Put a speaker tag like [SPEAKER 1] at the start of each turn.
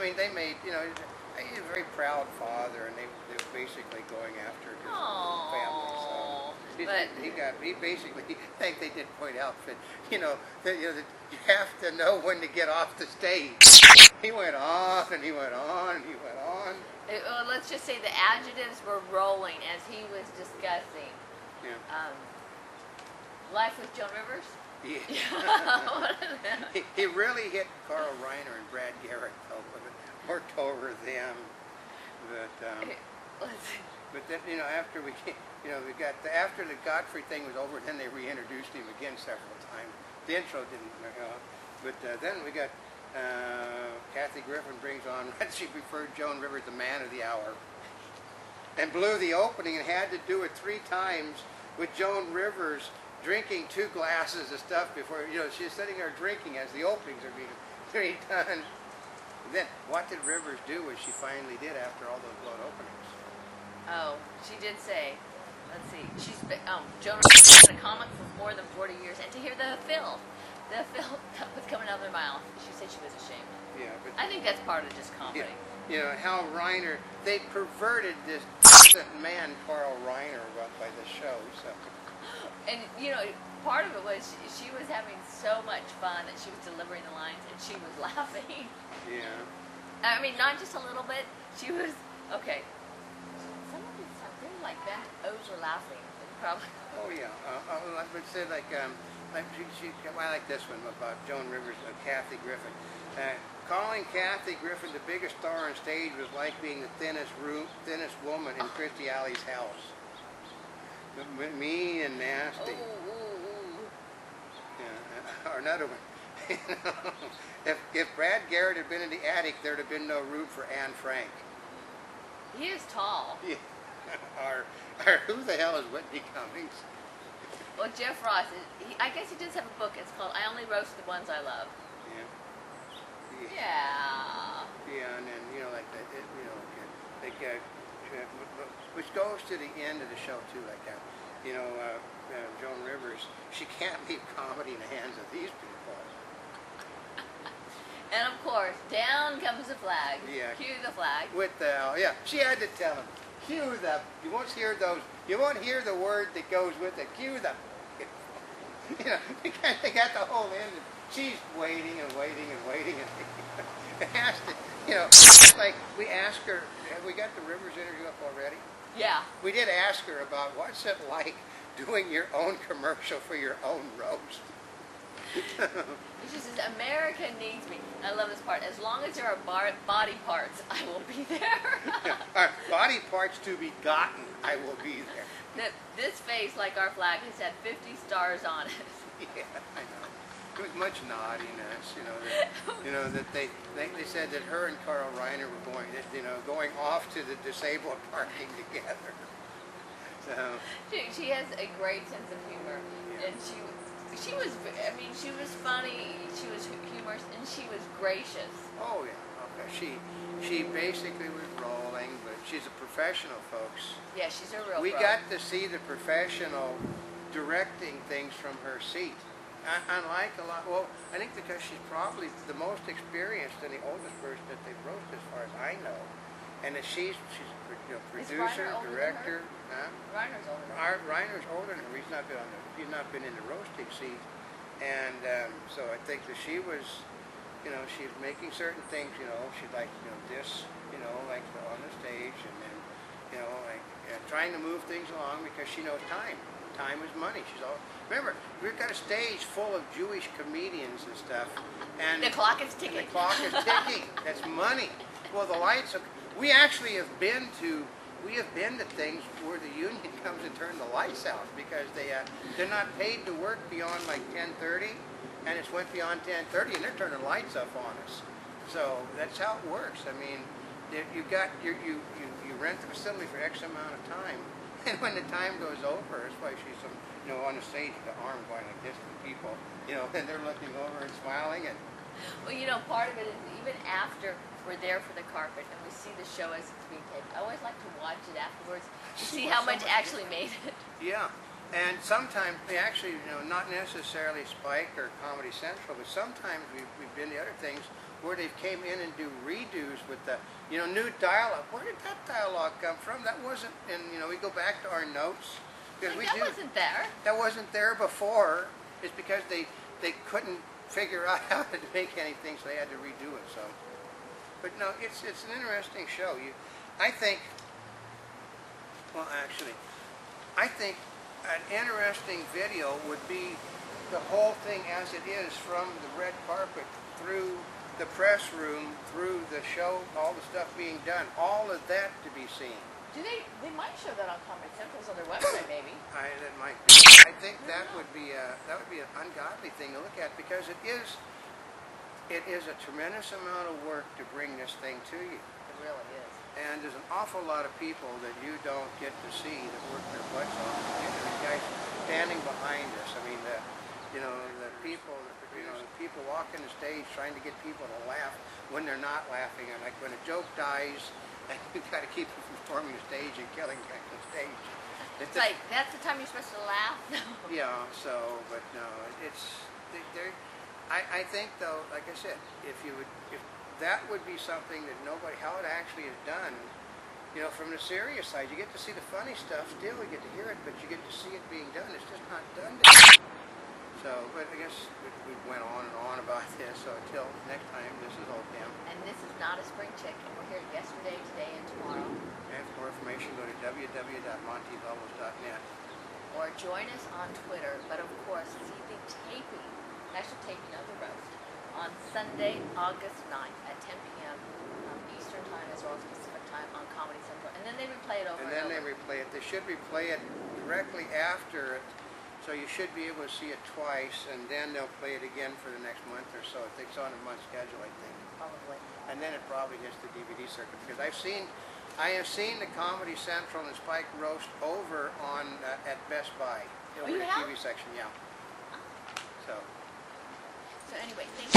[SPEAKER 1] mean, they made, you know, he's a very proud father, and they were basically going after his family. So he basically, I think they did point out that, that you have to know when to get off the stage. He went on and he went on and he went on.
[SPEAKER 2] Well, let's just say the adjectives were rolling as he was discussing.
[SPEAKER 1] Yeah.
[SPEAKER 2] Life with Joan Rivers.
[SPEAKER 1] Yeah. he really hit Carl Reiner and Brad Garrett though, worked over them. But then, after we got after the Godfrey thing was over, then they reintroduced him again several times. The intro didn't, but then we got Kathy Griffin brings on. She preferred Joan Rivers, the man of the hour, and blew the opening and had to do it 3 times with Joan Rivers drinking 2 glasses of stuff before, she's sitting there drinking as the openings are being done. And then, what did Rivers do when she finally did after all those blown openings?
[SPEAKER 2] Oh, she did say, let's see, Joan Rivers has been a comic for more than 40 years, and to hear the fill was coming out of their mouth, she said she was ashamed.
[SPEAKER 1] Yeah, but
[SPEAKER 2] I think that's part of just comedy.
[SPEAKER 1] Yeah, Hal Reiner, they perverted this man, Carl Reiner, by the show, so.
[SPEAKER 2] And, part of it was she was having so much fun that she was delivering the lines and she was laughing.
[SPEAKER 1] Yeah.
[SPEAKER 2] I mean, not just a little bit. She was, okay. Some of these things like that, O's were laughing. Probably.
[SPEAKER 1] Oh, yeah. I would say, I like this one about Joan Rivers, Kathy Griffin. Calling Kathy Griffin the biggest star on stage was like being the thinnest woman in Christy Alley's house. Mean and nasty. Yeah, or another one. If Brad Garrett had been in the attic, there'd have been no room for Anne Frank.
[SPEAKER 2] He is tall.
[SPEAKER 1] Yeah. Or who the hell is Whitney Cummings?
[SPEAKER 2] Well, Jeff Ross, I guess he does have a book. It's called I Only Roast the Ones I Love. Yeah.
[SPEAKER 1] Yeah, and then, which goes to the end of the show, too, Joan Rivers, she can't leave comedy in the hands of these people.
[SPEAKER 2] And, of course, down comes the flag.
[SPEAKER 1] Yeah.
[SPEAKER 2] Cue the flag.
[SPEAKER 1] What the hell? Yeah, she had to tell him, cue the, you won't hear the word that goes with it, cue the, they got the whole end. She's waiting and waiting and waiting and it has to, like we asked her, have we got the Rivers interview up already?
[SPEAKER 2] Yeah.
[SPEAKER 1] We did ask her about what's it like doing your own commercial for your own roast.
[SPEAKER 2] She says, America needs me. I love this part. As long as there are body parts, I will be there.
[SPEAKER 1] Body parts to be gotten, I will be there.
[SPEAKER 2] This face, like our flag, has had 50 stars on it.
[SPEAKER 1] Yeah, I know. It was much naughtiness, that they said that her and Carl Reiner were going off to the disabled parking together. So
[SPEAKER 2] she has a great sense of humor,
[SPEAKER 1] yeah.
[SPEAKER 2] And she was funny, she was humorous, and she was gracious.
[SPEAKER 1] Oh yeah, okay. She basically was rolling, but she's a professional, folks.
[SPEAKER 2] Yeah, she's a real.
[SPEAKER 1] We got to see the professional directing things from her seat. Unlike a lot, well, I think because she's probably the most experienced and the oldest person that they've roasted, as far as I know, and that she's producer, director.
[SPEAKER 2] Reiner's older than her.
[SPEAKER 1] Reiner's older than her. He's not been in the roasting seat, and so I think that she was, she's making certain things. She'd like this, like on the stage, and then trying to move things along because she knows time. Time is money. Remember, we've got a stage full of Jewish comedians and stuff, and
[SPEAKER 2] the clock is ticking.
[SPEAKER 1] The clock is ticking. That's money. Well, the lights. We actually have been to things where the union comes and turns the lights out because they're not paid to work beyond like 10:30, and it's went beyond 10:30, and they're turning the lights up on us. So that's how it works. I mean, you rent the facility for X amount of time. And when the time goes over, that's why she's on the stage, the arm going like this to people, and they're looking over and smiling. And
[SPEAKER 2] well, part of it is even after we're there for the carpet and we see the show as it's being taped, I always like to watch it afterwards to see how much actually made it.
[SPEAKER 1] Yeah, and sometimes they actually, not necessarily Spike or Comedy Central, but sometimes we've been to other things where they came in and do redos but you know, new dialogue. Where did that dialogue come from? That wasn't in, you know, we go back to our notes. Because
[SPEAKER 2] Like, that wasn't there.
[SPEAKER 1] That wasn't there before. It's because they couldn't figure out how to make anything, so they had to redo it. So, but no, it's an interesting show. I think, well, actually, I think an interesting video would be the whole thing as it is, from the red carpet through the press room, through the show, all the stuff being done, all of that to be seen.
[SPEAKER 2] They might show that on Comedy Central's on their website, maybe.
[SPEAKER 1] That might be. I think that would be an ungodly thing to look at, because it is a tremendous amount of work to bring this thing to you.
[SPEAKER 2] It really is.
[SPEAKER 1] And there's an awful lot of people that you don't get to see that work their butts off. There's guys standing behind us. I mean, the people walking the stage trying to get people to laugh when they're not laughing. And like when a joke dies, and you've got to keep them from storming the stage and killing the stage.
[SPEAKER 2] It's like, that's the time you're supposed to laugh?
[SPEAKER 1] Yeah, so, but no, I think though, like I said, if that would be something that nobody, how it actually is done, you know, from the serious side, you get to see the funny stuff still, you get to hear it, but you get to see it being done. It's just not done today. So, but I guess we went on and on about this, so until next time, this is Oldecam.
[SPEAKER 2] And this is Not a Spring Chick, and we're here yesterday, today, and tomorrow.
[SPEAKER 1] And for more information, go to www.montelevels.net.
[SPEAKER 2] Or join us on Twitter, but of course, see the taping, national taping of the roast, on Sunday, August 9th at 10 p.m. Eastern Time, as well as Pacific Time, on Comedy Central. And then they replay it over and over.
[SPEAKER 1] And then they replay it. They should replay it directly after it, so you should be able to see it twice, and then they'll play it again for the next month or so. It's on a month schedule, I think.
[SPEAKER 2] Probably.
[SPEAKER 1] And then it probably hits the DVD circuit, because I have seen the Comedy Central and Spike Roast over on at Best Buy, over
[SPEAKER 2] you
[SPEAKER 1] the
[SPEAKER 2] have?
[SPEAKER 1] TV section, yeah. So
[SPEAKER 2] So anyway, thank